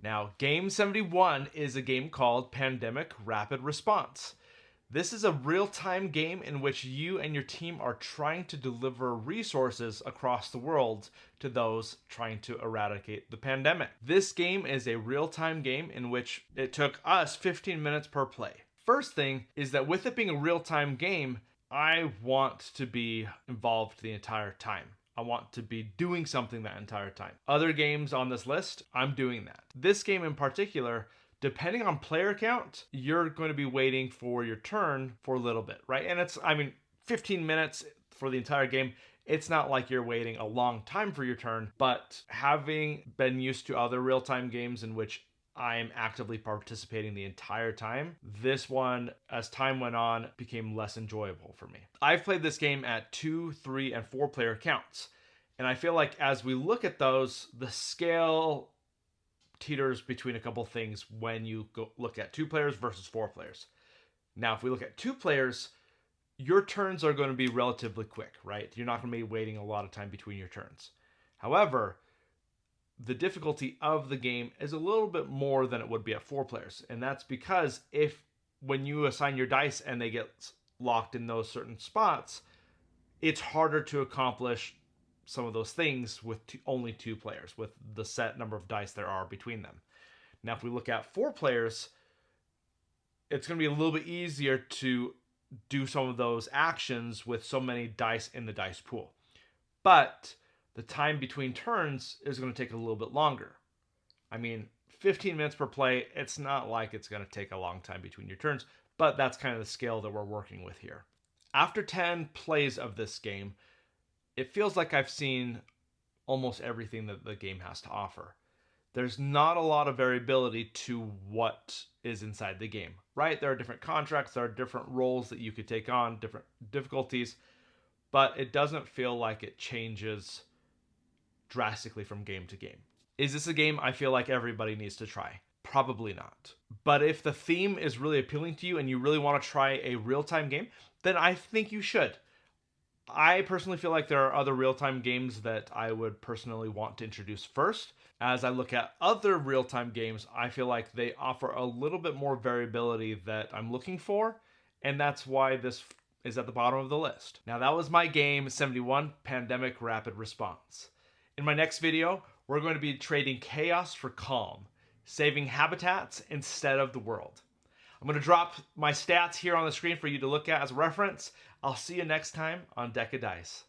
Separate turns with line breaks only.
Now, Game 71 is a game called Pandemic Rapid Response. This is a real-time game in which you and your team are trying to deliver resources across the world to those trying to eradicate the pandemic. This game is a real-time game in which it took us 15 minutes per play. First thing is that with it being a real-time game, I want to be involved the entire time. I want to be doing something that entire time. Other games on this list, I'm doing that. This game in particular, depending on player count, you're going to be waiting for your turn for a little bit, right? And 15 minutes for the entire game. It's not like you're waiting a long time for your turn, but having been used to other real-time games in which I am actively participating the entire time, this one, as time went on, became less enjoyable for me. I've played this game at 2, 3, and 4 player counts. And I feel like as we look at those, the scale teeters between a couple things when you go look at 2 players versus 4 players. Now, if we look at 2 players, your turns are going to be relatively quick, right? You're not going to be waiting a lot of time between your turns. However, the difficulty of the game is a little bit more than it would be at 4 players. And that's because when you assign your dice and they get locked in those certain spots, it's harder to accomplish some of those things with only 2 players, with the set number of dice there are between them. Now, if we look at 4 players, it's going to be a little bit easier to do some of those actions with so many dice in the dice pool. But the time between turns is going to take a little bit longer. 15 minutes per play, it's not like it's going to take a long time between your turns, but that's kind of the scale that we're working with here. After 10 plays of this game, it feels like I've seen almost everything that the game has to offer. There's not a lot of variability to what is inside the game, right? There are different contracts, there are different roles that you could take on, different difficulties, but it doesn't feel like it changes drastically from game to game. Is this a game I feel like everybody needs to try? Probably not. But if the theme is really appealing to you and you really want to try a real-time game, then I think you should. I personally feel like there are other real-time games that I would personally want to introduce first. As I look at other real-time games, I feel like they offer a little bit more variability that I'm looking for, and that's why this is at the bottom of the list. Now, that was my Game 71, Pandemic Rapid Response. In my next video, we're going to be trading chaos for calm, saving habitats instead of the world. I'm going to drop my stats here on the screen for you to look at as a reference. I'll see you next time on Deck of Dice.